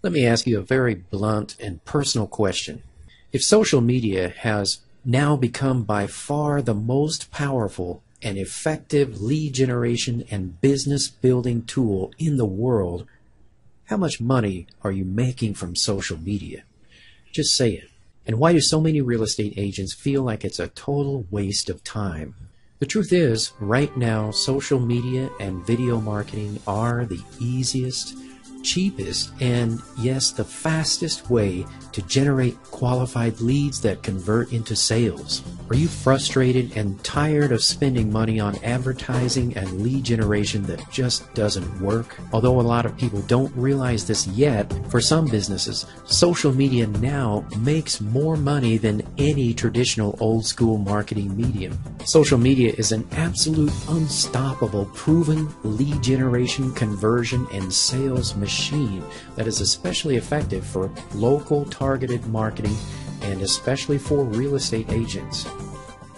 Let me ask you a very blunt and personal question. If social media has now become by far the most powerful and effective lead generation and business building tool in the world, how much money are you making from social media? Just say it. And why do so many real estate agents feel like it's a total waste of time? The truth is, right now, social media and video marketing are the easiest, cheapest, and yes, the fastest way to generate qualified leads that convert into sales. Are you frustrated and tired of spending money on advertising and lead generation that just doesn't work? Although a lot of people don't realize this yet, for some businesses, social media now makes more money than any traditional old school marketing medium. Social media is an absolute unstoppable, proven lead generation, conversion, and sales machine that is especially effective for local targeted marketing and especially for real estate agents.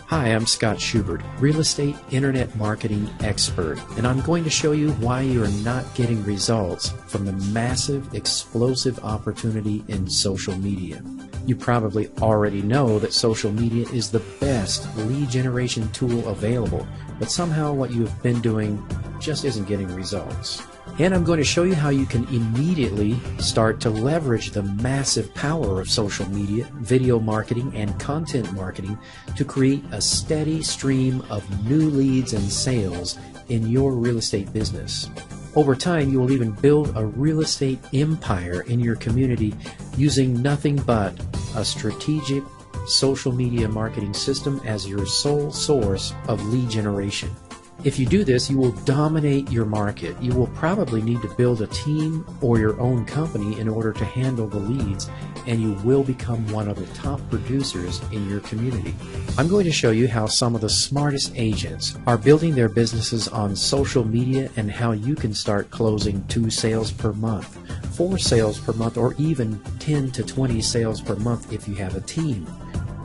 Hi, I'm Scott Schubert, real estate internet marketing expert, and I'm going to show you why you are not getting results from the massive, explosive opportunity in social media. You probably already know that social media is the best lead generation tool available, but somehow what you've been doing just isn't getting results. And I'm going to show you how you can immediately start to leverage the massive power of social media, video marketing, and content marketing to create a steady stream of new leads and sales in your real estate business. Over time, you will even build a real estate empire in your community using nothing but a strategic social media marketing system as your sole source of lead generation. If you do this, you will dominate your market. You will probably need to build a team or your own company in order to handle the leads, and you will become one of the top producers in your community. I'm going to show you how some of the smartest agents are building their businesses on social media and how you can start closing 2 sales per month, 4 sales per month, or even 10 to 20 sales per month if you have a team.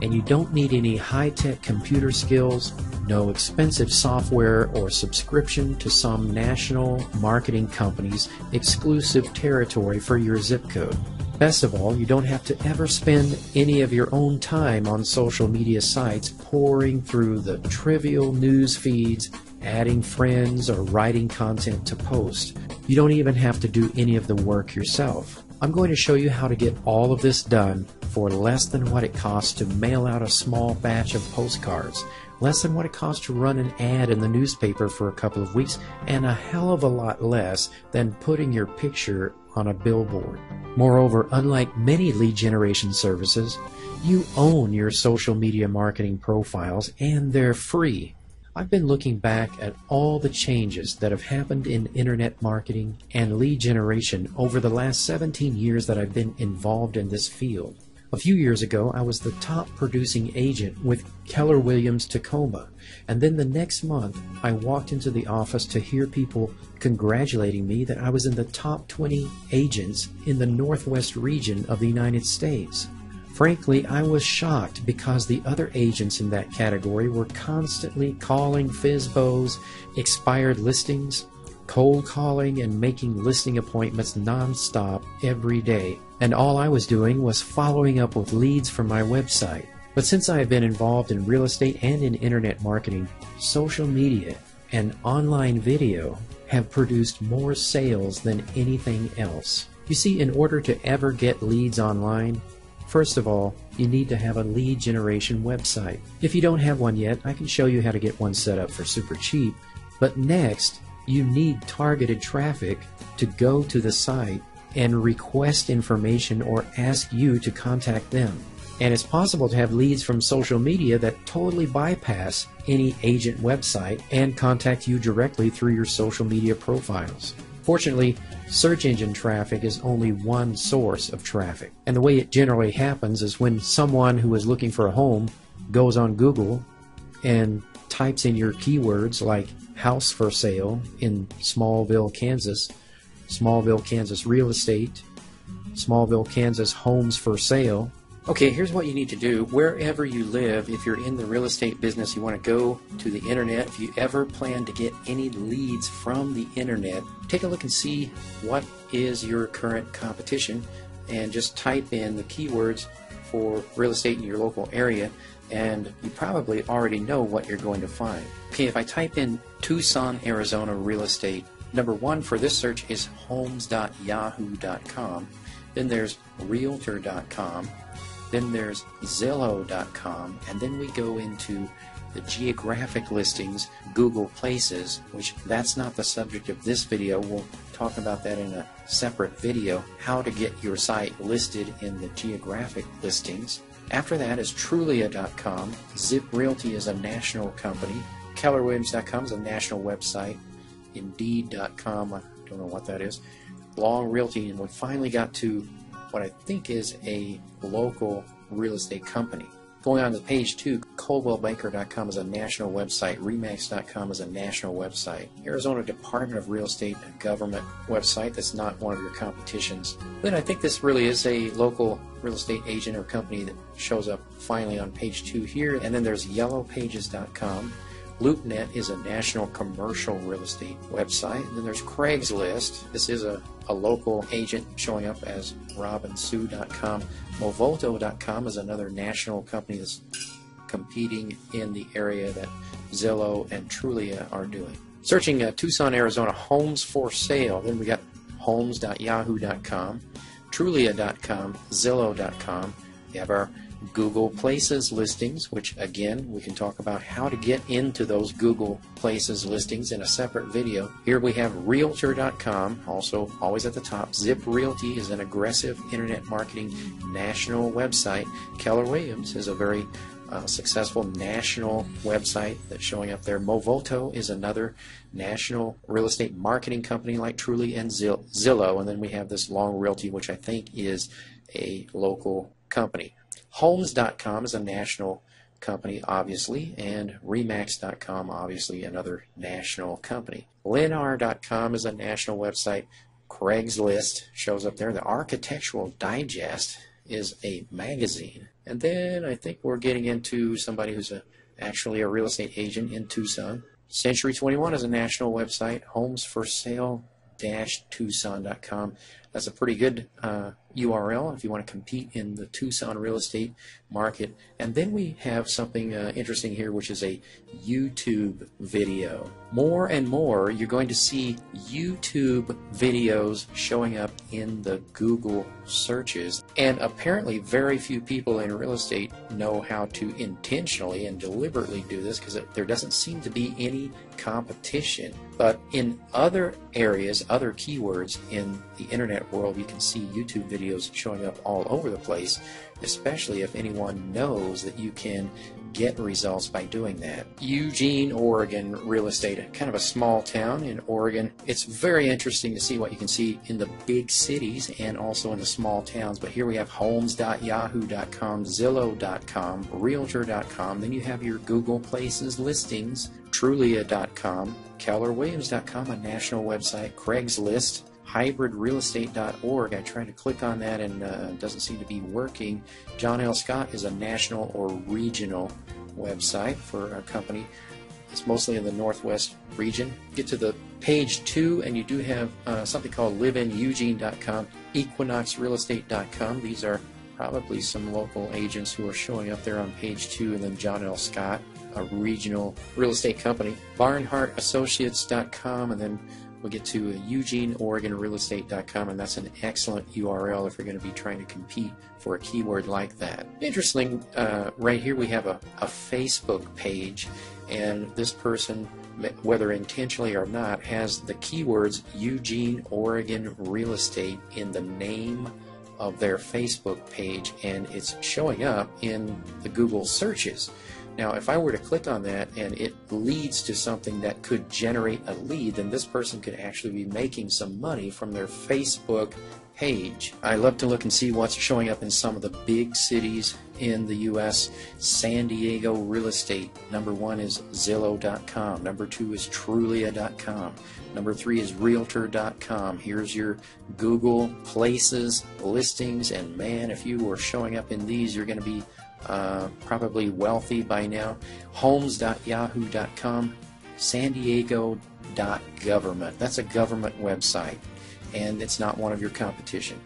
And you don't need any high-tech computer skills, no expensive software or subscription to some national marketing company's exclusive territory for your zip code. Best of all, you don't have to ever spend any of your own time on social media sites pouring through the trivial news feeds, adding friends, or writing content to post. You don't even have to do any of the work yourself. I'm going to show you how to get all of this done for less than what it costs to mail out a small batch of postcards, less than what it costs to run an ad in the newspaper for a couple of weeks, and a hell of a lot less than putting your picture on a billboard. Moreover, unlike many lead generation services, you own your social media marketing profiles and they're free. I've been looking back at all the changes that have happened in internet marketing and lead generation over the last 17 years that I've been involved in this field. A few years ago, I was the top producing agent with Keller Williams Tacoma, and then the next month, I walked into the office to hear people congratulating me that I was in the top 20 agents in the Northwest region of the United States. Frankly, I was shocked because the other agents in that category were constantly calling FSBOs, expired listings, cold calling, and making listing appointments nonstop every day. And all I was doing was following up with leads from my website. But since I have been involved in real estate and in internet marketing, social media and online video have produced more sales than anything else. You see, in order to ever get leads online, first of all, you need to have a lead generation website. If you don't have one yet, I can show you how to get one set up for super cheap. But next, you need targeted traffic to go to the site and request information or ask you to contact them. And it's possible to have leads from social media that totally bypass any agent website and contact you directly through your social media profiles. Fortunately, search engine traffic is only one source of traffic. And the way it generally happens is when someone who is looking for a home goes on Google and types in your keywords like house for sale in Smallville, Kansas real estate, Smallville, Kansas homes for sale. Okay, here's what you need to do. Wherever you live, if you're in the real estate business, you want to go to the internet. If you ever plan to get any leads from the internet, take a look and see what is your current competition, and just type in the keywords for real estate in your local area, and you probably already know what you're going to find. Okay, if I type in Tucson, Arizona real estate, number one for this search is homes.yahoo.com. Then there's realtor.com. Then there's Zillow.com. And then we go into the geographic listings, Google Places, which that's not the subject of this video. We'll talk about that in a separate video, how to get your site listed in the geographic listings. After that is Trulia.com. Zip Realty is a national company. KellerWilliams.com is a national website. Indeed.com, I don't know what that is. Long Realty, and we finally got to what I think is a local real estate company. Going on to page 2, ColdwellBanker.com is a national website. Remax.com is a national website. Arizona Department of Real Estate, a government website that's not one of your competitions. Then I think this really is a local real estate agent or company that shows up finally on page 2 here. And then there's YellowPages.com. LoopNet is a national commercial real estate website. And then there's Craigslist. This is a local agent showing up as RobinSue.com. Movoto.com is another national company that's competing in the area that Zillow and Trulia are doing. Searching Tucson, Arizona homes for sale. Then we got homes.yahoo.com, Trulia.com, Zillow.com. You have our Google Places listings, which again we can talk about how to get into those Google Places listings in a separate video. Here we have Realtor.com, also always at the top. Zip Realty is an aggressive internet marketing national website. Keller Williams is a very successful national website that's showing up there. Movoto is another national real estate marketing company like Trulia and Zillow, and then we have this Long Realty, which I think is a local company. Homes.com is a national company, obviously, and Remax.com, obviously, another national company. Lennar.com is a national website. Craigslist shows up there. The Architectural Digest is a magazine. And then I think we're getting into somebody who's actually a real estate agent in Tucson. Century 21 is a national website. Homesforsale-Tucson.com. That's a pretty good URL if you want to compete in the Tucson real estate market. And then we have something interesting here, which is a YouTube video. More and more, you're going to see YouTube videos showing up in the Google searches. And apparently, very few people in real estate know how to intentionally and deliberately do this because there doesn't seem to be any competition. But in other areas, other keywords in the internet world, you can see YouTube videos showing up all over the place, especially if anyone knows that you can get results by doing that. Eugene, Oregon real estate, kind of a small town in Oregon. It's very interesting to see what you can see in the big cities and also in the small towns. But here we have homes.yahoo.com, Zillow.com, Realtor.com. Then you have your Google Places listings, Trulia.com, KellerWilliams.com, a national website, Craigslist, hybridrealestate.org. I tried to click on that and it doesn't seem to be working. John L. Scott is a national or regional website for a company. It's mostly in the Northwest region. Get to the page 2 and you do have something called liveineugene.com, equinoxrealestate.com. These are probably some local agents who are showing up there on page 2, and then John L. Scott, a regional real estate company. BarnhartAssociates.com, and then we'll get to Eugene, Oregon, realestate.com, and that's an excellent URL if you're going to be trying to compete for a keyword like that. Interesting, right here we have a Facebook page, and this person, whether intentionally or not, has the keywords Eugene, Oregon, real estate in the name of their Facebook page, and it's showing up in the Google searches. Now, if I were to click on that and it leads to something that could generate a lead, then this person could actually be making some money from their Facebook page. I love to look and see what's showing up in some of the big cities in the U.S. San Diego real estate. Number 1 is Zillow.com. Number 2 is Trulia.com. Number 3 is Realtor.com. Here's your Google Places listings, and man, if you were showing up in these, you're going to be probably wealthy by now. Homes.yahoo.com, San Diego.government. That's a government website. and it's not one of your competition.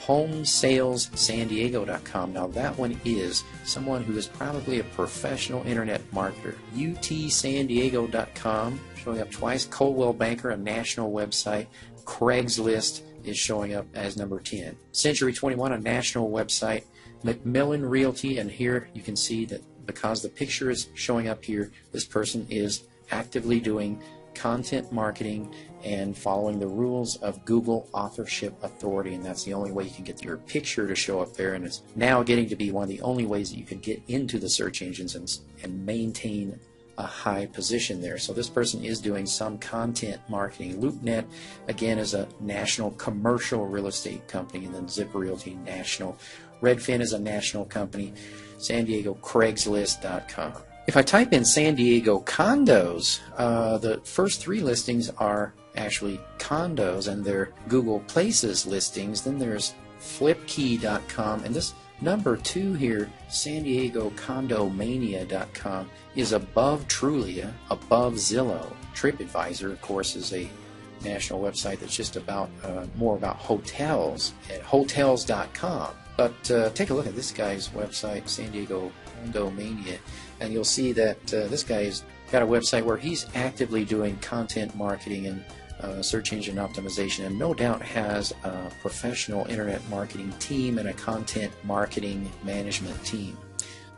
HomeSalesSanDiego.com. Now that one is someone who is probably a professional internet marketer. UTSanDiego.com, showing up twice. Coldwell Banker, a national website. Craigslist is showing up as number 10. Century 21, a national website. Macmillan Realty, and here you can see that because the picture is showing up here, this person is actively doing content marketing and following the rules of Google Authorship Authority, and that's the only way you can get your picture to show up there, and it's now getting to be one of the only ways that you can get into the search engines and maintain a high position there. So this person is doing some content marketing. LoopNet, again, is a national commercial real estate company, and then Zip Realty, national. Redfin is a national company. San Diego, Craigslist.com. If I type in San Diego condos, the first 3 listings are actually condos, and they're Google Places listings. Then there's Flipkey.com, and this number 2 here, San Diego Condomania.com, is above Trulia, above Zillow. TripAdvisor, of course, is a national website that's just about more about hotels at hotels.com. But take a look at this guy's website, San Diego Condomania, and you'll see that this guy's got a website where he's actively doing content marketing and search engine optimization, and no doubt has a professional internet marketing team and a content marketing management team.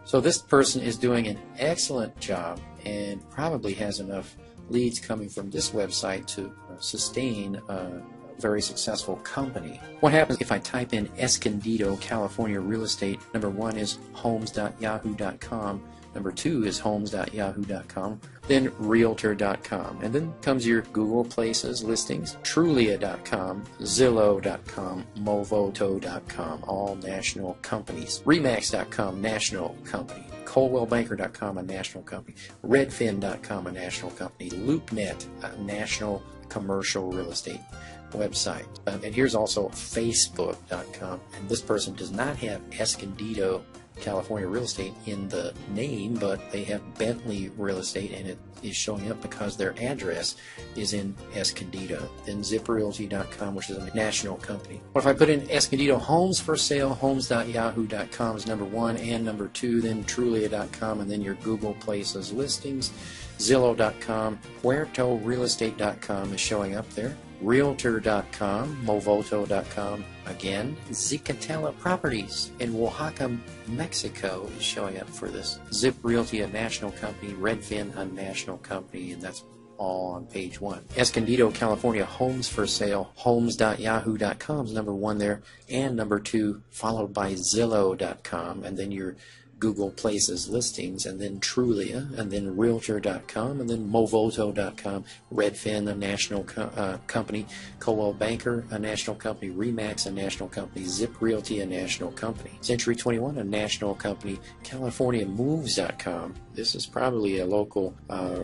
So this person is doing an excellent job and probably has enough leads coming from this website to sustain a very successful company. What happens if I type in Escondido, California real estate? Number 1 is homes.yahoo.com. Number 2 is homes.yahoo.com, then realtor.com, and then comes your Google Places listings, Trulia.com, Zillow.com, Movoto.com, all national companies, Remax.com, national company, ColdwellBanker.com, a national company, Redfin.com, a national company, LoopNet, a national commercial real estate website. And here's also Facebook.com, and this person does not have Escondido, California real estate in the name, but they have Bentley real estate, and it is showing up because their address is in Escondido. Then ziprealty.com, which is a national company. What if I put in Escondido homes for sale? Homes.yahoo.com is number 1 and number 2, then Trulia.com, and then your Google Places listings, Zillow.com, PuertoRealestate.com is showing up there. Realtor.com, Movoto.com, again, Zicatela Properties in Oaxaca, Mexico is showing up for this. Zip Realty, a national company, Redfin, a national company, and that's all on page 1. Escondido, California, homes for sale, homes.yahoo.com is number 1 there, and number 2, followed by Zillow.com, and then your Google Places listings, and then Trulia, and then Realtor.com, and then Movoto.com, Redfin, a national company, Coldwell Banker, a national company, Remax, a national company, Zip Realty, a national company, Century 21, a national company, CaliforniaMoves.com. This is probably a local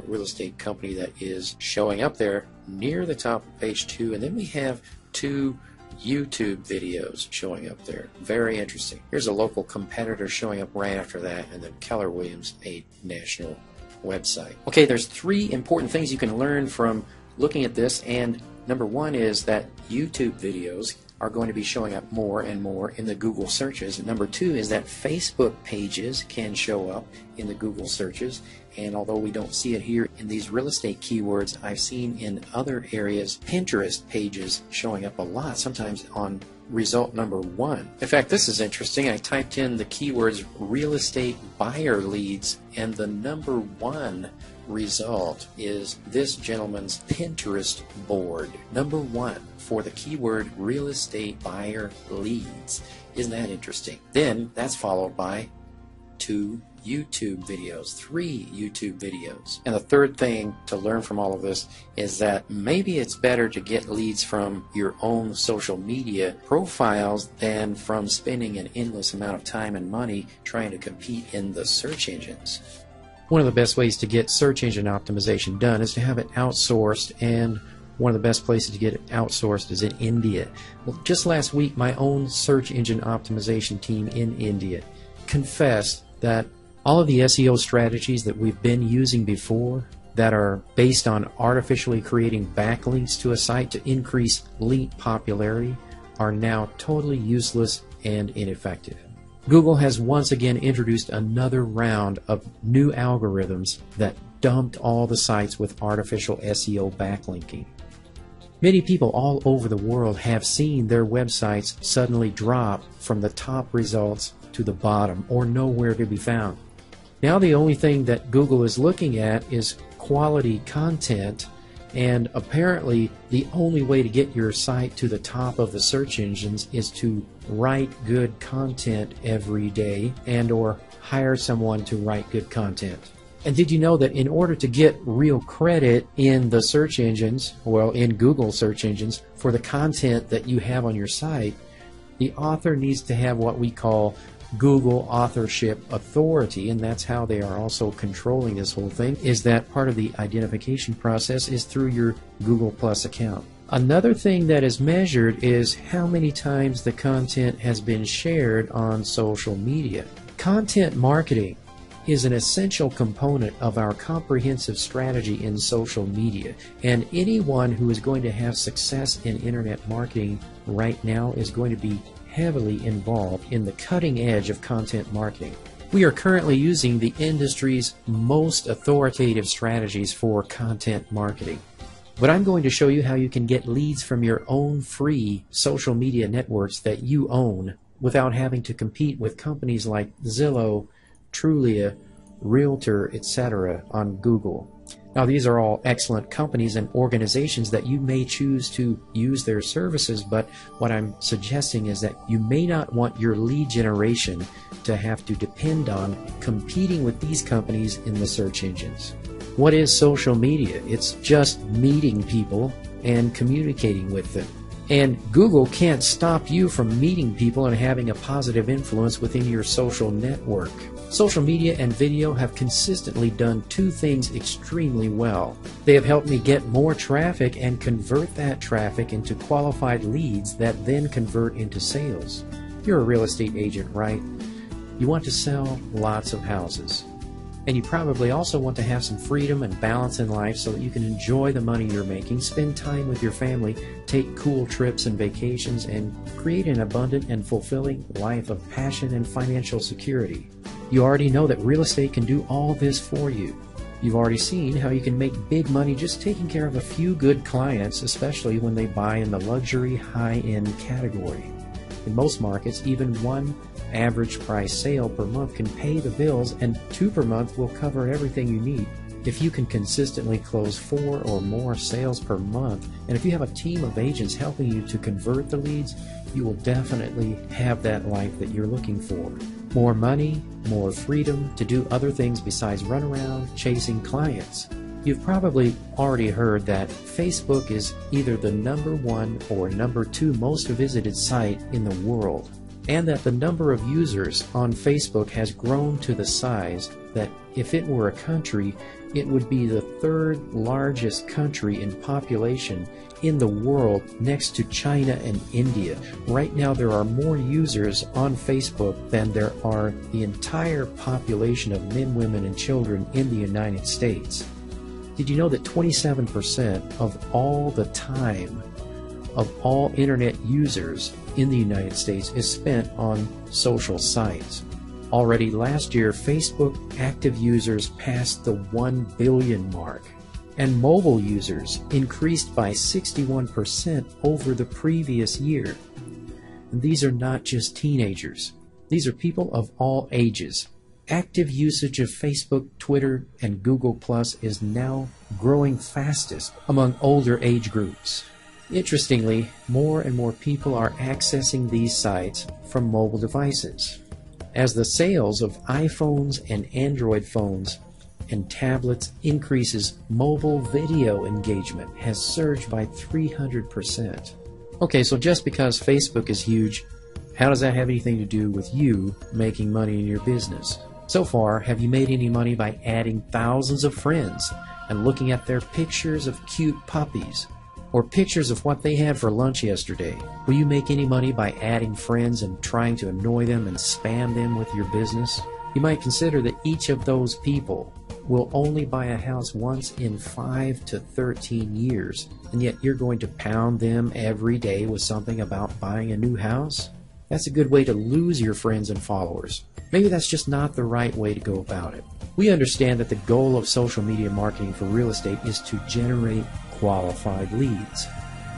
real estate company that is showing up there near the top of page 2, and then we have 2 YouTube videos showing up there. Very interesting. Here's a local competitor showing up right after that, and then Keller Williams, a national website. Okay, there's 3 important things you can learn from looking at this, and number 1 is that YouTube videos are going to be showing up more and more in the Google searches. And number 2 is that Facebook pages can show up in the Google searches, and although we don't see it here in these real estate keywords, I've seen in other areas Pinterest pages showing up a lot, sometimes on result number 1. In fact, this is interesting. I typed in the keywords real estate buyer leads, and the number 1 result is this gentleman's Pinterest board. Number 1 for the keyword real estate buyer leads. Isn't that interesting? Then that's followed by 2 YouTube videos, 3 YouTube videos. And the third thing to learn from all of this is that maybe it's better to get leads from your own social media profiles than from spending an endless amount of time and money trying to compete in the search engines. One of the best ways to get search engine optimization done is to have it outsourced, and one of the best places to get it outsourced is in India. Well, just last week, my own search engine optimization team in India confessed that all of the SEO strategies that we've been using before that are based on artificially creating backlinks to a site to increase link popularity are now totally useless and ineffective. Google has once again introduced another round of new algorithms that dumped all the sites with artificial SEO backlinking. Many people all over the world have seen their websites suddenly drop from the top results to the bottom or nowhere to be found. Now the only thing that Google is looking at is quality content, and apparently the only way to get your site to the top of the search engines is to write good content every day and or hire someone to write good content. And did you know that in order to get real credit in the search engines, well, in Google search engines, for the content that you have on your site, the author needs to have what we call Google authorship authority, and that's how they are also controlling this whole thing, is that part of the identification process is through your Google Plus account. Another thing that is measured is how many times the content has been shared on social media. Content marketing is an essential component of our comprehensive strategy in social media, and anyone who is going to have success in internet marketing right now is going to be heavily involved in the cutting edge of content marketing. We are currently using the industry's most authoritative strategies for content marketing. But I'm going to show you how you can get leads from your own free social media networks that you own without having to compete with companies like Zillow, Trulia, Realtor, etc. on Google. Now these are all excellent companies and organizations that you may choose to use their services, but what I'm suggesting is that you may not want your lead generation to have to depend on competing with these companies in the search engines. What is social media? It's just meeting people and communicating with them. And Google can't stop you from meeting people and having a positive influence within your social network. Social media and video have consistently done two things extremely well. They have helped me get more traffic and convert that traffic into qualified leads that then convert into sales. You're a real estate agent, right? You want to sell lots of houses. And you probably also want to have some freedom and balance in life so that you can enjoy the money you're making, spend time with your family, take cool trips and vacations, and create an abundant and fulfilling life of passion and financial security. You already know that real estate can do all this for you. You've already seen how you can make big money just taking care of a few good clients, especially when they buy in the luxury high-end category. In most markets, even one average price sale per month can pay the bills, and 2 per month will cover everything you need. If you can consistently close 4 or more sales per month, and if you have a team of agents helping you to convert the leads, you will definitely have that life that you're looking for. More money, more freedom to do other things besides run around chasing clients. You've probably already heard that Facebook is either the #1 or #2 most visited site in the world, and that the number of users on Facebook has grown to the size that if it were a country, it would be the 3rd largest country in population in the world next to China and India. Right now there are more users on Facebook than there are the entire population of men, women, and children in the United States. Did you know that 27% of all the time of all internet users in the United States is spent on social sites? Already last year, Facebook active users passed the 1 billion mark, and mobile users increased by 61% over the previous year. And these are not just teenagers. These are people of all ages. Active usage of Facebook, Twitter, and Google Plus is now growing fastest among older age groups. Interestingly, more and more people are accessing these sites from mobile devices. As the sales of iPhones and Android phones and tablets increases, mobile video engagement has surged by 300%. Okay, so just because Facebook is huge, how does that have anything to do with you making money in your business? So far, have you made any money by adding thousands of friends and looking at their pictures of cute puppies or pictures of what they had for lunch yesterday? Will you make any money by adding friends and trying to annoy them and spam them with your business? You might consider that each of those people will only buy a house once in 5 to 13 years, and yet you're going to pound them every day with something about buying a new house? That's a good way to lose your friends and followers. Maybe that's just not the right way to go about it. We understand that the goal of social media marketing for real estate is to generate qualified leads,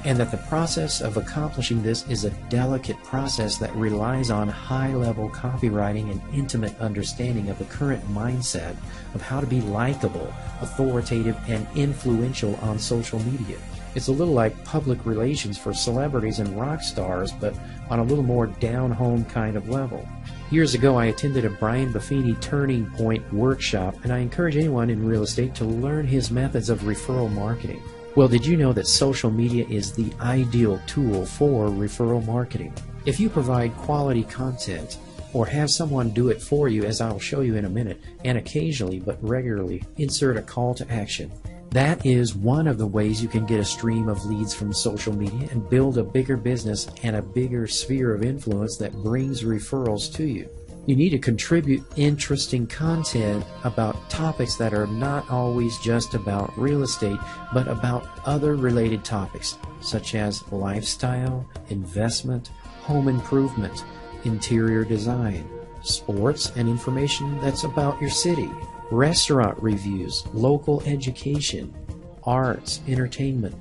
and that the process of accomplishing this is a delicate process that relies on high-level copywriting and intimate understanding of the current mindset of how to be likable, authoritative, and influential on social media. It's a little like public relations for celebrities and rock stars, but on a little more down-home kind of level. Years ago, I attended a Brian Buffini Turning Point workshop, and I encourage anyone in real estate to learn his methods of referral marketing. Well, did you know that social media is the ideal tool for referral marketing? If you provide quality content or have someone do it for you, as I'll show you in a minute, and occasionally but regularly insert a call to action, that is one of the ways you can get a stream of leads from social media and build a bigger business and a bigger sphere of influence that brings referrals to you. You need to contribute interesting content about topics that are not always just about real estate, but about other related topics, such as lifestyle, investment, home improvement, interior design, sports, and information that's about your city, restaurant reviews, local education, arts, entertainment,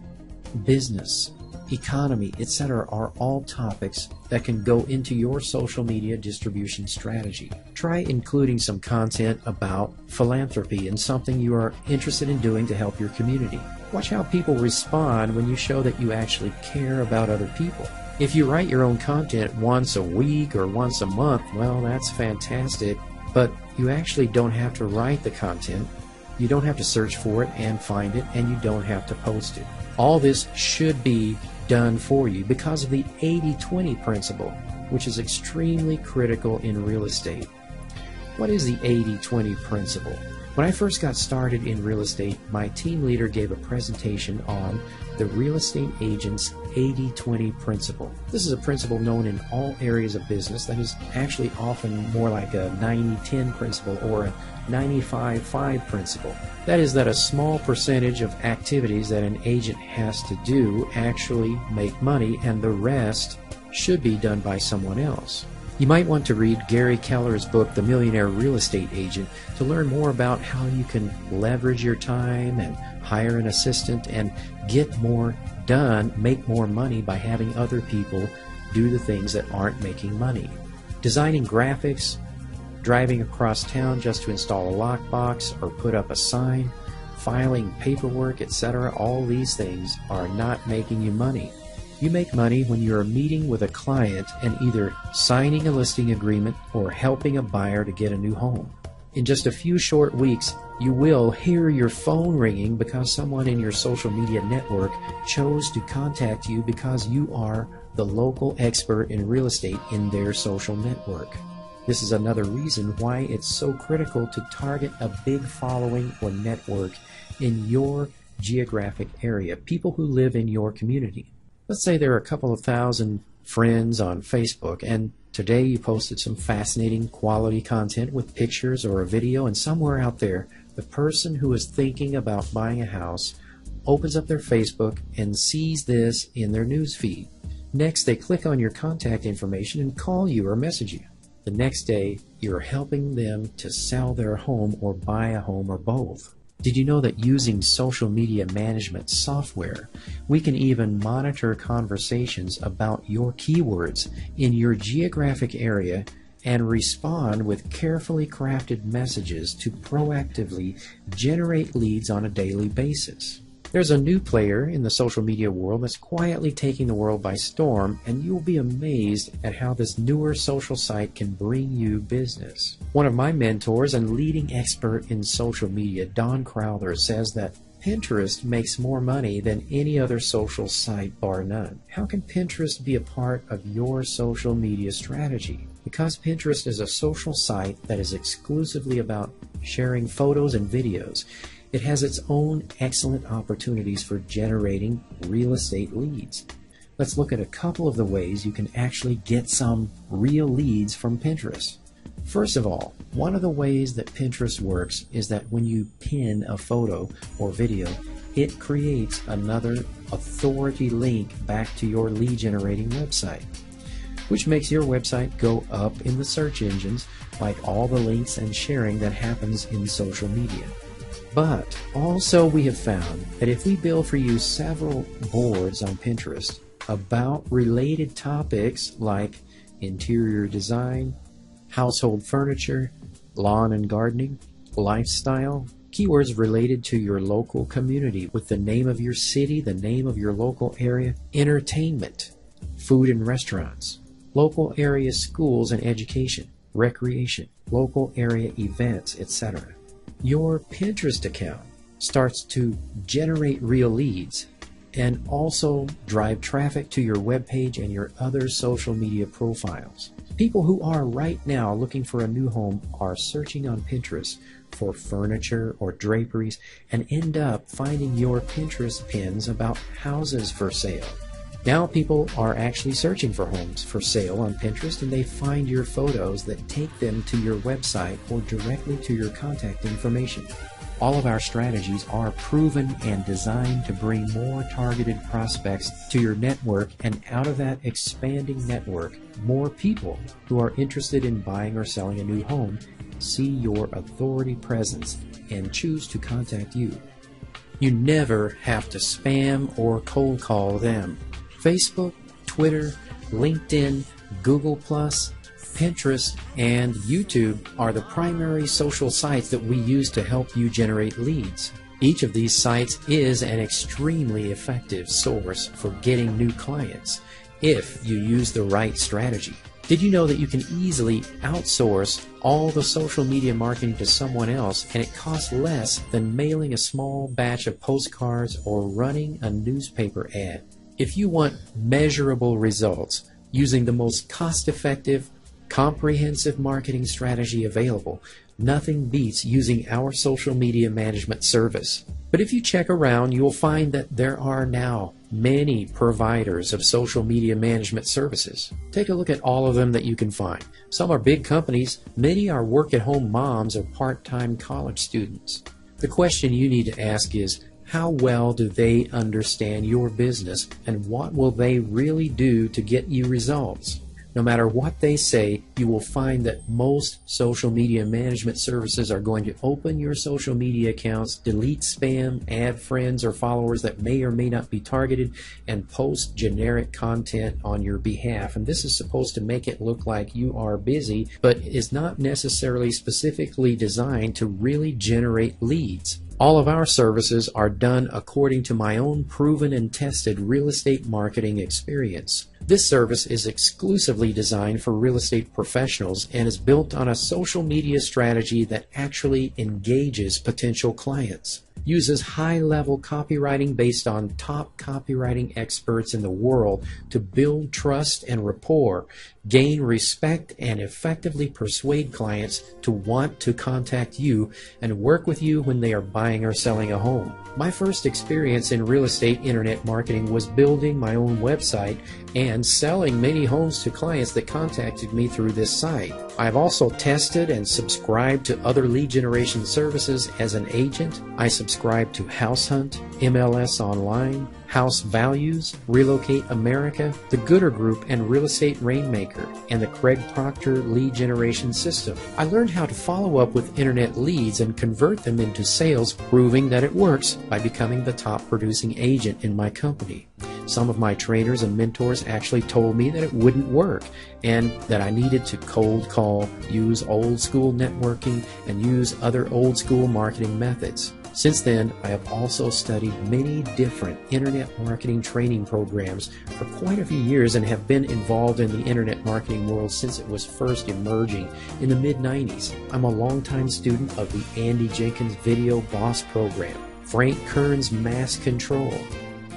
business, economy, etc. are all topics that can go into your social media distribution strategy. Try including some content about philanthropy and something you are interested in doing to help your community. Watch how people respond when you show that you actually care about other people. If you write your own content once a week or once a month, well, that's fantastic, but you actually don't have to write the content, you don't have to search for it and find it, and you don't have to post it. All this should be done for you because of the 80-20 principle, which is extremely critical in real estate. What is the 80-20 principle? When I first got started in real estate, my team leader gave a presentation on the real estate agent's 80-20 principle. This is a principle known in all areas of business that is actually often more like a 90-10 principle or a 95-5 principle. That is that a small percentage of activities that an agent has to do actually make money, and the rest should be done by someone else. You might want to read Gary Keller's book, The Millionaire Real Estate Agent, to learn more about how you can leverage your time and hire an assistant and get more done, make more money by having other people do the things that aren't making money. Designing graphics, driving across town just to install a lockbox or put up a sign, filing paperwork, etc., all these things are not making you money. You make money when you are meeting with a client and either signing a listing agreement or helping a buyer to get a new home. In just a few short weeks, you will hear your phone ringing because someone in your social media network chose to contact you because you are the local expert in real estate in their social network. This is another reason why it's so critical to target a big following or network in your geographic area, people who live in your community. Let's say there are a couple of thousand friends on Facebook, and today you posted some fascinating quality content with pictures or a video, and somewhere out there, the person who is thinking about buying a house opens up their Facebook and sees this in their news feed. Next, they click on your contact information and call you or message you. The next day, you're helping them to sell their home or buy a home or both. Did you know that using social media management software, we can even monitor conversations about your keywords in your geographic area and respond with carefully crafted messages to proactively generate leads on a daily basis? There's a new player in the social media world that's quietly taking the world by storm, and you'll be amazed at how this newer social site can bring you business. One of my mentors and leading expert in social media, Don Crowther, says that Pinterest makes more money than any other social site, bar none. How can Pinterest be a part of your social media strategy? Because Pinterest is a social site that is exclusively about sharing photos and videos, it has its own excellent opportunities for generating real estate leads. Let's look at a couple of the ways you can actually get some real leads from Pinterest. First of all, one of the ways that Pinterest works is that when you pin a photo or video, it creates another authority link back to your lead generating website, which makes your website go up in the search engines like all the links and sharing that happens in social media. But also we have found that if we build for you several boards on Pinterest about related topics like interior design, household furniture, lawn and gardening, lifestyle, keywords related to your local community with the name of your city, the name of your local area, entertainment, food and restaurants, local area schools and education, recreation, local area events, etc. Your Pinterest account starts to generate real leads and also drive traffic to your webpage and your other social media profiles. People who are right now looking for a new home are searching on Pinterest for furniture or draperies and end up finding your Pinterest pins about houses for sale. Now people are actually searching for homes for sale on Pinterest, and they find your photos that take them to your website or directly to your contact information. All of our strategies are proven and designed to bring more targeted prospects to your network, and out of that expanding network, more people who are interested in buying or selling a new home see your authority presence and choose to contact you. You never have to spam or cold call them. Facebook, Twitter, LinkedIn, Google+, Pinterest, and YouTube are the primary social sites that we use to help you generate leads. Each of these sites is an extremely effective source for getting new clients if you use the right strategy. Did you know that you can easily outsource all the social media marketing to someone else, and it costs less than mailing a small batch of postcards or running a newspaper ad? If you want measurable results using the most cost-effective, comprehensive marketing strategy available, nothing beats using our social media management service. But if you check around, you will find that there are now many providers of social media management services. Take a look at all of them that you can find. Some are big companies, many are work-at-home moms or part-time college students. The question you need to ask is, how well do they understand your business, and what will they really do to get you results? No matter what they say, you will find that most social media management services are going to open your social media accounts, delete spam, add friends or followers that may or may not be targeted, and post generic content on your behalf. And this is supposed to make it look like you are busy, but is not necessarily specifically designed to really generate leads. All of our services are done according to my own proven and tested real estate marketing experience. This service is exclusively designed for real estate professionals and is built on a social media strategy that actually engages potential clients, uses high-level copywriting based on top copywriting experts in the world to build trust and rapport, gain respect, and effectively persuade clients to want to contact you and work with you when they are buying or selling a home. My first experience in real estate internet marketing was building my own website and selling many homes to clients that contacted me through this site. I've also tested and subscribed to other lead generation services as an agent. I subscribe to House Hunt, MLS Online, House Values, Relocate America, the Gooder Group and Real Estate Rainmaker, and the Craig Proctor Lead Generation System. I learned how to follow up with internet leads and convert them into sales, proving that it works by becoming the top producing agent in my company. Some of my trainers and mentors actually told me that it wouldn't work and that I needed to cold call, use old school networking, and use other old school marketing methods. Since then, I have also studied many different internet marketing training programs for quite a few years and have been involved in the internet marketing world since it was first emerging in the mid-90s. I'm a longtime student of the Andy Jenkins Video Boss program, Frank Kern's Mass Control,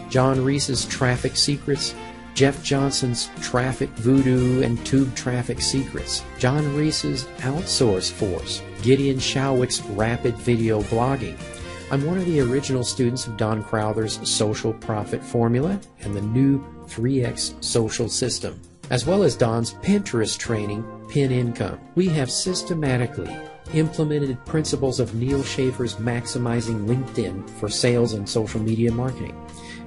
John Reese's Traffic Secrets, Jeff Johnson's Traffic Voodoo and Tube Traffic Secrets, John Reese's Outsource Force, Gideon Showick's Rapid Video Blogging. I'm one of the original students of Don Crowther's Social Profit Formula and the new 3X Social System, as well as Don's Pinterest training, pin income. We have systematically implemented principles of Neil Schaefer's maximizing LinkedIn for sales and social media marketing.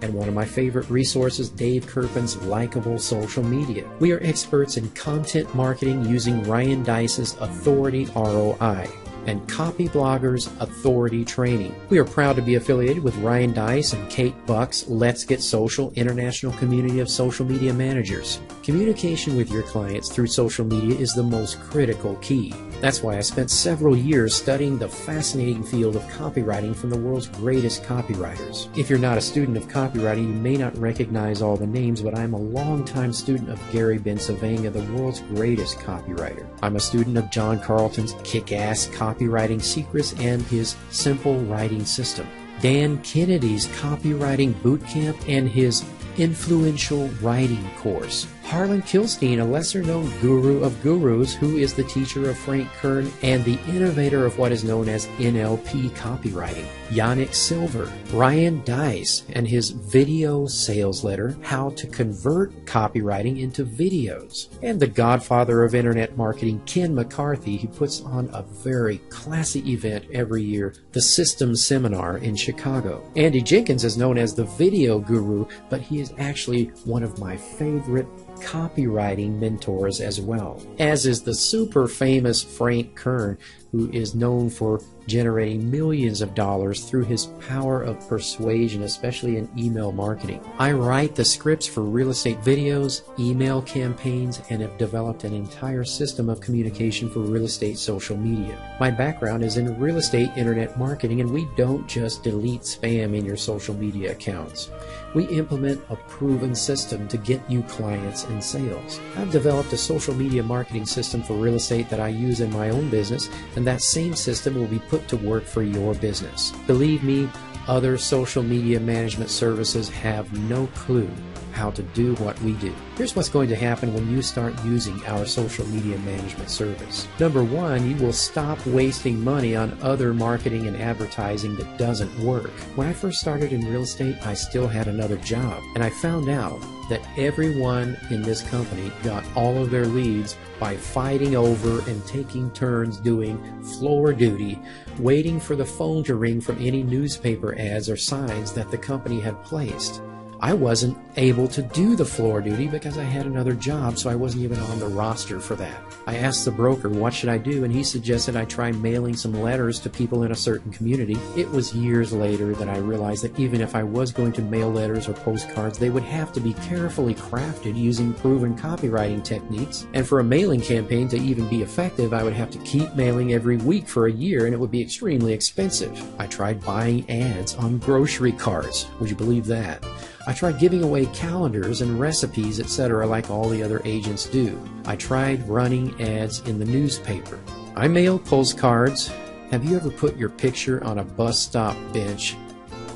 And one of my favorite resources, Dave Kerpen's Likeable Social Media. We are experts in content marketing using Ryan Deiss's Authority ROI and Copy Blogger's Authority Training. We are proud to be affiliated with Ryan Deiss and Kate Buck's Let's Get Social International Community of Social Media Managers. Communication with your clients through social media is the most critical key. That's why I spent several years studying the fascinating field of copywriting from the world's greatest copywriters. If you're not a student of copywriting, you may not recognize all the names, but I'm a longtime student of Gary Bencivenga, the world's greatest copywriter. I'm a student of John Carlton's kick-ass copywriting secrets and his simple writing system, Dan Kennedy's copywriting bootcamp and his influential writing course, Harlan Kilstein, a lesser-known guru of gurus who is the teacher of Frank Kern and the innovator of what is known as NLP copywriting, Yannick Silver, Ryan Deiss and his video sales letter, How to Convert Copywriting into Videos, and the godfather of internet marketing, Ken McCarthy, who puts on a very classy event every year, the Systems Seminar in Chicago. Andy Jenkins is known as the video guru, but he is actually one of my favorite copywriting mentors as well, as is the super famous Frank Kern, who is known for generating millions of dollars through his power of persuasion, especially in email marketing. I write the scripts for real estate videos, email campaigns, and have developed an entire system of communication for real estate social media. My background is in real estate internet marketing, and we don't just delete spam in your social media accounts. We implement a proven system to get you clients and sales. I've developed a social media marketing system for real estate that I use in my own business, and that same system will be put to work for your business. Believe me, other social media management services have no clue how to do what we do. Here's what's going to happen when you start using our social media management service. Number one, you will stop wasting money on other marketing and advertising that doesn't work. When I first started in real estate, I still had another job, and I found out that everyone in this company got all of their leads by fighting over and taking turns doing floor duty, waiting for the phone to ring from any newspaper ads or signs that the company had placed. I wasn't able to do the floor duty because I had another job, so I wasn't even on the roster for that. I asked the broker, what should I do? And he suggested I try mailing some letters to people in a certain community. It was years later that I realized that even if I was going to mail letters or postcards, they would have to be carefully crafted using proven copywriting techniques. And for a mailing campaign to even be effective, I would have to keep mailing every week for a year, and it would be extremely expensive. I tried buying ads on grocery carts. Would you believe that? I tried giving away calendars and recipes, etc., like all the other agents do. I tried running ads in the newspaper. I mailed postcards. Have you ever put your picture on a bus stop bench?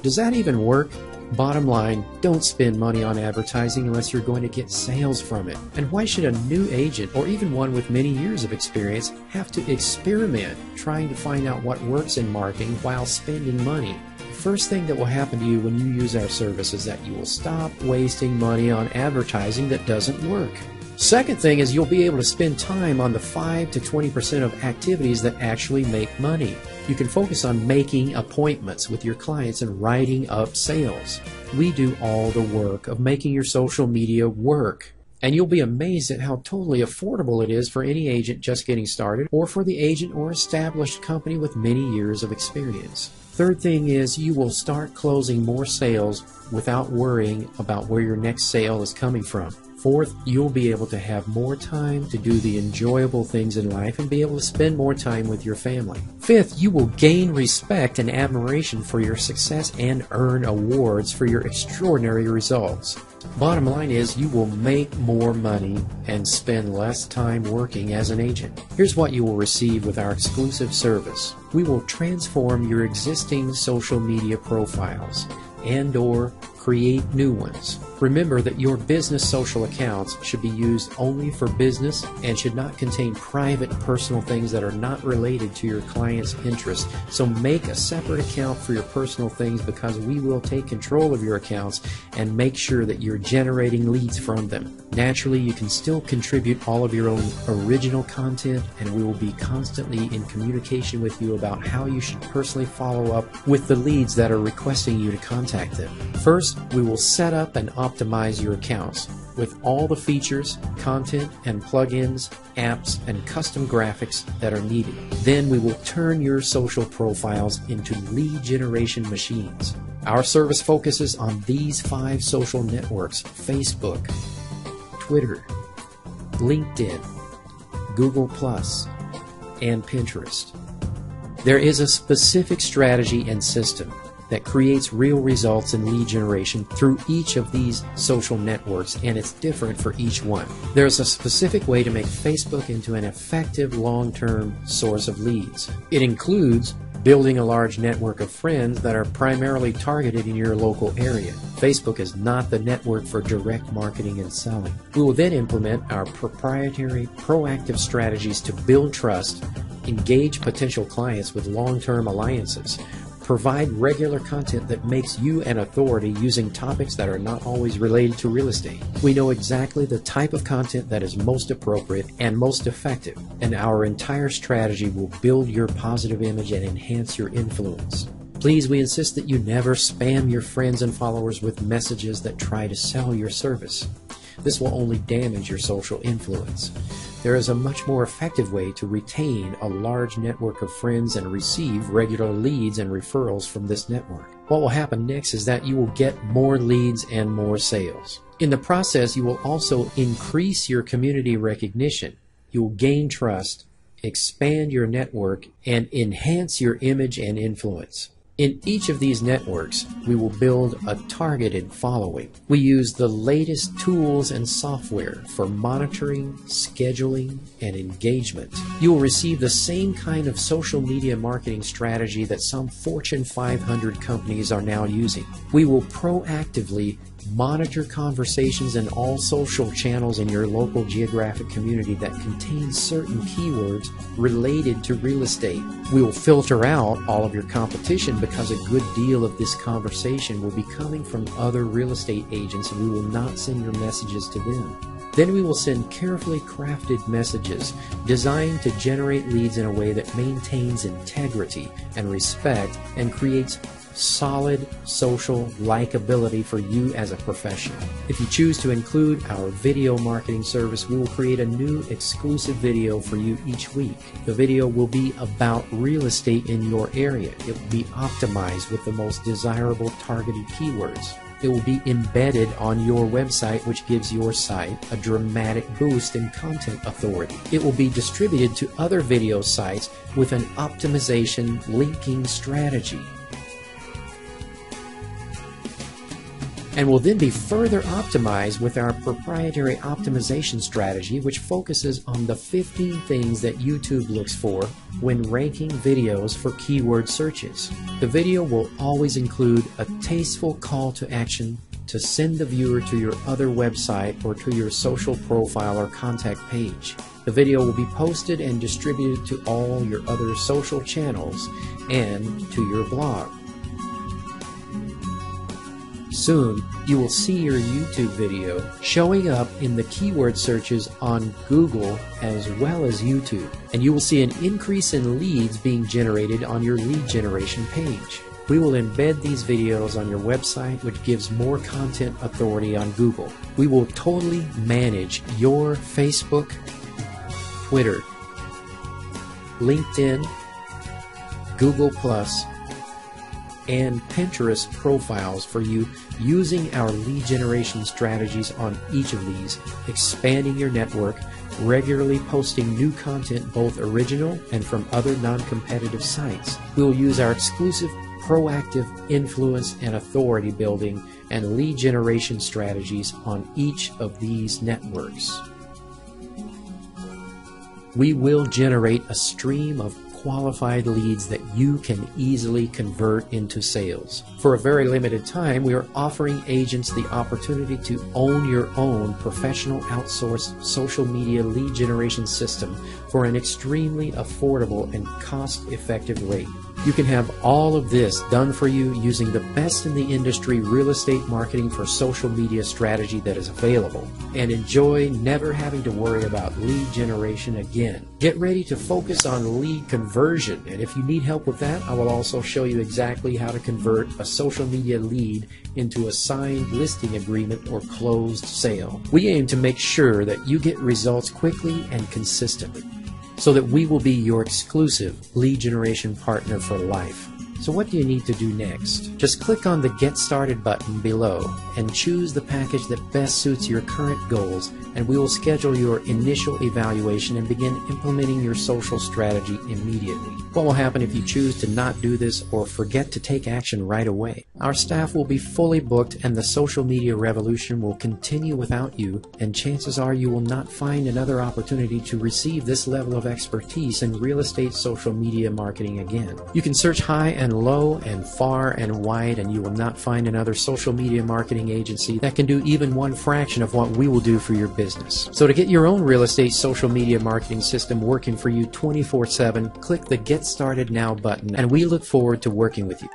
Does that even work? Bottom line, don't spend money on advertising unless you're going to get sales from it. And why should a new agent, or even one with many years of experience, have to experiment trying to find out what works in marketing while spending money? First thing that will happen to you when you use our service is that you will stop wasting money on advertising that doesn't work. Second thing is you'll be able to spend time on the 5 to 20% of activities that actually make money. You can focus on making appointments with your clients and writing up sales. We do all the work of making your social media work. And you'll be amazed at how totally affordable it is for any agent just getting started, or for the agent or established company with many years of experience. Third thing is you will start closing more sales without worrying about where your next sale is coming from. Fourth, you'll be able to have more time to do the enjoyable things in life and be able to spend more time with your family. Fifth, you will gain respect and admiration for your success and earn awards for your extraordinary results. Bottom line is you will make more money and spend less time working as an agent. Here's what you will receive with our exclusive service. We will transform your existing social media profiles and/or create new ones. Remember that your business social accounts should be used only for business and should not contain private personal things that are not related to your client's interests. So make a separate account for your personal things, because we will take control of your accounts and make sure that you're generating leads from them. Naturally, you can still contribute all of your own original content, and we will be constantly in communication with you about how you should personally follow up with the leads that are requesting you to contact them. First, we will set up and optimize your accounts with all the features, content, and plugins, apps, and custom graphics that are needed. Then we will turn your social profiles into lead generation machines. Our service focuses on these 5 social networks: Facebook, Twitter, LinkedIn, Google+, and Pinterest. There is a specific strategy and system that creates real results in lead generation through each of these social networks, and it's different for each one. There's a specific way to make Facebook into an effective long-term source of leads. It includes building a large network of friends that are primarily targeted in your local area. Facebook is not the network for direct marketing and selling. We will then implement our proprietary proactive strategies to build trust, engage potential clients with long-term alliances, provide regular content that makes you an authority using topics that are not always related to real estate. We know exactly the type of content that is most appropriate and most effective, and our entire strategy will build your positive image and enhance your influence. Please, we insist that you never spam your friends and followers with messages that try to sell your service. This will only damage your social influence. There is a much more effective way to retain a large network of friends and receive regular leads and referrals from this network. What will happen next is that you will get more leads and more sales. In the process, you will also increase your community recognition. You will gain trust, expand your network, and enhance your image and influence. In each of these networks, we will build a targeted following. We use the latest tools and software for monitoring, scheduling, and engagement. You will receive the same kind of social media marketing strategy that some Fortune 500 companies are now using. We will proactively monitor conversations in all social channels in your local geographic community that contain certain keywords related to real estate. We will filter out all of your competition, because a good deal of this conversation will be coming from other real estate agents, and we will not send your messages to them. Then we will send carefully crafted messages designed to generate leads in a way that maintains integrity and respect and creates solid social likability for you as a professional. If you choose to include our video marketing service, we will create a new exclusive video for you each week. The video will be about real estate in your area. It will be optimized with the most desirable targeted keywords. It will be embedded on your website, which gives your site a dramatic boost in content authority. It will be distributed to other video sites with an optimization linking strategy, and will then be further optimized with our proprietary optimization strategy, which focuses on the 15 things that YouTube looks for when ranking videos for keyword searches. The video will always include a tasteful call to action to send the viewer to your other website or to your social profile or contact page. The video will be posted and distributed to all your other social channels and to your blog. Soon, you will see your YouTube video showing up in the keyword searches on Google as well as YouTube, and you will see an increase in leads being generated on your lead generation page. We will embed these videos on your website, which gives more content authority on Google. We will totally manage your Facebook, Twitter, LinkedIn, Google+, and Pinterest profiles for you using our lead generation strategies on each of these, expanding your network, regularly posting new content, both original and from other non-competitive sites. We will use our exclusive proactive influence and authority building and lead generation strategies on each of these networks. We will generate a stream of qualified leads that you can easily convert into sales. For a very limited time, we are offering agents the opportunity to own your own professional outsourced social media lead generation system for an extremely affordable and cost-effective rate. You can have all of this done for you using the best in the industry real estate marketing for social media strategy that is available, and enjoy never having to worry about lead generation again. Get ready to focus on lead conversion, and if you need help with that, I will also show you exactly how to convert a social media lead into a signed listing agreement or closed sale. We aim to make sure that you get results quickly and consistently, so that we will be your exclusive lead generation partner for life. So what do you need to do next? Just click on the Get Started button below and choose the package that best suits your current goals, and we will schedule your initial evaluation and begin implementing your social strategy immediately. What will happen if you choose to not do this or forget to take action right away? Our staff will be fully booked and the social media revolution will continue without you, and chances are you will not find another opportunity to receive this level of expertise in real estate social media marketing again. You can search high and low and far and wide, and you will not find another social media marketing agency that can do even one fraction of what we will do for your business. So to get your own real estate social media marketing system working for you 24/7, click the Get Started Now button, and we look forward to working with you.